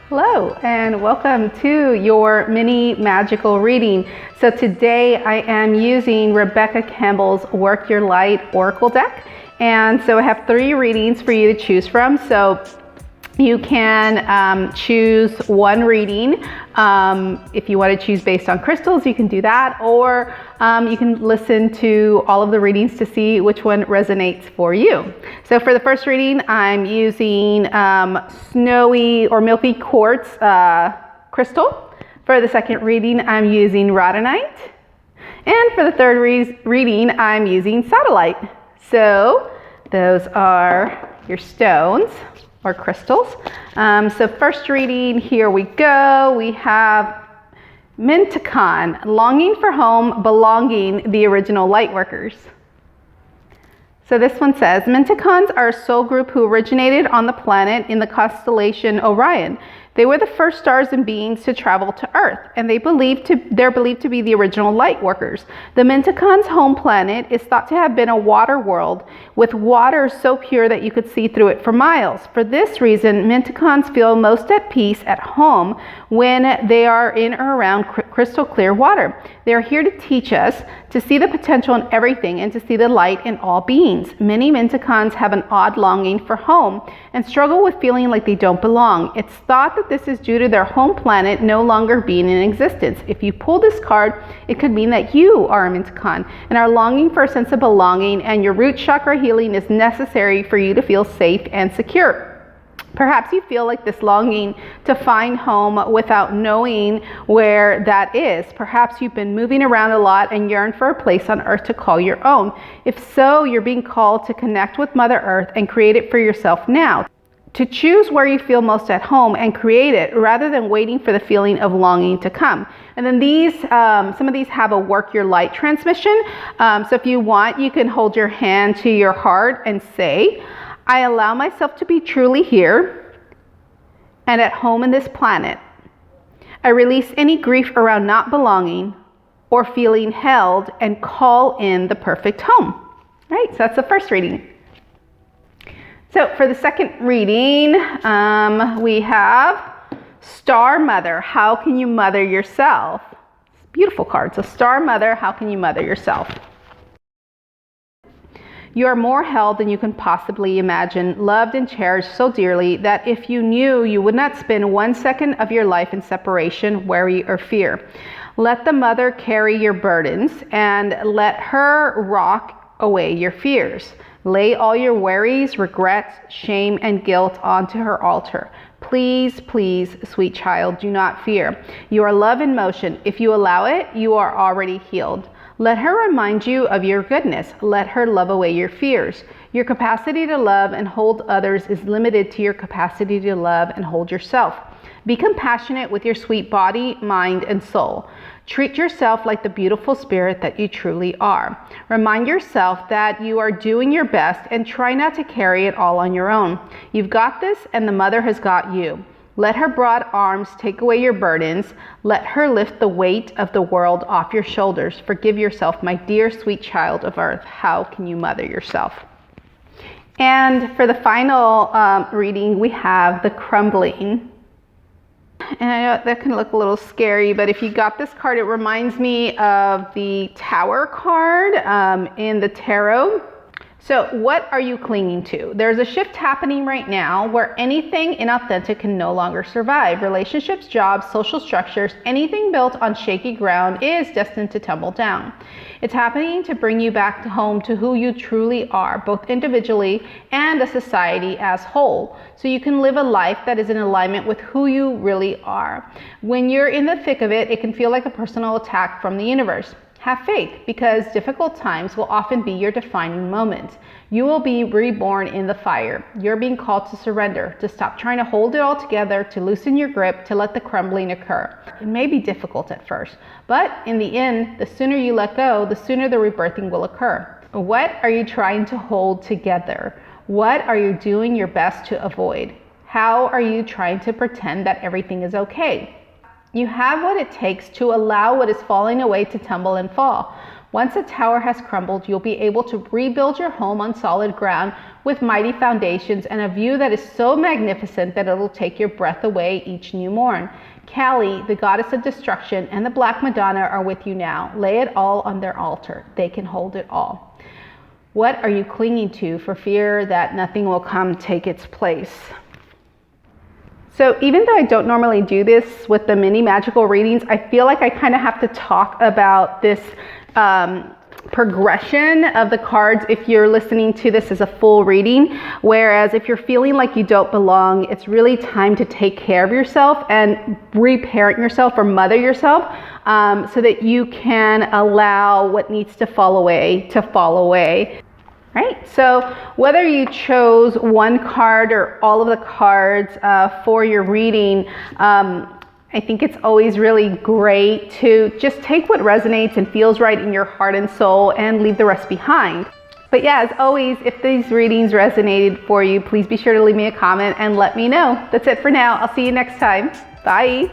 Hello and welcome to your mini magical reading. So today I am using Rebecca Campbell's Work Your Light Oracle deck. And so I have 3 readings for you to choose from. So you can choose one reading. If you want to choose based on crystals, you can do that, or you can listen to all of the readings to see which one resonates for you. So for the first reading, I'm using snowy or milky quartz crystal. For the second reading, I'm using rhodonite. And for the third reading, I'm using satellite. So those are your stones or crystals. So first reading, here we go. We have Minticon, longing for home, belonging, the original light workers. So this one says, Minticons are a soul group who originated on the planet in the constellation Orion. They were the first stars and beings to travel to Earth, and they're believed to be the original light workers. The Minticons' home planet is thought to have been a water world with water so pure that you could see through it for miles. For this reason, Minticons feel most at peace at home when they are in or around crystal clear water. They are here to teach us to see the potential in everything and to see the light in all beings. Many Minticons have an odd longing for home and struggle with feeling like they don't belong. It's thought that this is due to their home planet no longer being in existence. If you pull this card, it could mean that you are a Minticon and are longing for a sense of belonging, and your root chakra healing is necessary for you to feel safe and secure. Perhaps you feel like this longing to find home without knowing where that is. Perhaps you've been moving around a lot and yearn for a place on Earth to call your own. If so, you're being called to connect with Mother Earth and create it for yourself now. To choose where you feel most at home and create it rather than waiting for the feeling of longing to come. And then these, some of these have a work your light transmission. So if you want, you can hold your hand to your heart and say, I allow myself to be truly here and at home in this planet. I release any grief around not belonging or feeling held and call in the perfect home. All right, so that's the first reading. So for the second reading, we have Star Mother, how can you mother yourself? Beautiful card. So Star Mother, how can you mother yourself? You are more held than you can possibly imagine, loved and cherished so dearly that if you knew, you would not spend 1 second of your life in separation, worry, or fear. Let the mother carry your burdens and let her rock away your fears. Lay all your worries, regrets, shame, and guilt onto her altar. Please, please, sweet child, do not fear. You are love in motion. If you allow it, you are already healed. Let her remind you of your goodness. Let her love away your fears. Your capacity to love and hold others is limited to your capacity to love and hold yourself. Be compassionate with your sweet body, mind, and soul. Treat yourself like the beautiful spirit that you truly are. Remind yourself that you are doing your best and try not to carry it all on your own. You've got this, and the mother has got you. Let her broad arms take away your burdens. Let her lift the weight of the world off your shoulders. Forgive yourself, my dear sweet child of Earth. How can you mother yourself? And for the final reading, we have the crumbling. And I know that can look a little scary, but if you got this card, it reminds me of the Tower card in the tarot. So what are you clinging to? There's a shift happening right now where anything inauthentic can no longer survive. Relationships, jobs, social structures, anything built on shaky ground is destined to tumble down. It's happening to bring you back home to who you truly are, both individually and a society as whole, so you can live a life that is in alignment with who you really are. When you're in the thick of it, it can feel like a personal attack from the universe. Have faith, because difficult times will often be your defining moment. You will be reborn in the fire. You're being called to surrender, to stop trying to hold it all together, to loosen your grip, to let the crumbling occur. It may be difficult at first, but in the end, the sooner you let go, the sooner the rebirthing will occur. What are you trying to hold together? What are you doing your best to avoid? How are you trying to pretend that everything is okay? You have what it takes to allow what is falling away to tumble and fall. Once a tower has crumbled, you'll be able to rebuild your home on solid ground with mighty foundations and a view that is so magnificent that it'll take your breath away each new morn. Kali, the goddess of destruction, and the Black Madonna are with you now. Lay it all on their altar. They can hold it all. What are you clinging to for fear that nothing will come take its place? So even though I don't normally do this with the mini magical readings, I feel like I kind of have to talk about this progression of the cards if you're listening to this as a full reading. Whereas if you're feeling like you don't belong, it's really time to take care of yourself and reparent yourself or mother yourself, so that you can allow what needs to fall away to fall away. Right? So whether you chose one card or all of the cards for your reading, I think it's always really great to just take what resonates and feels right in your heart and soul and leave the rest behind. But yeah, as always, if these readings resonated for you, please be sure to leave me a comment and let me know. That's it for now. I'll see you next time. Bye.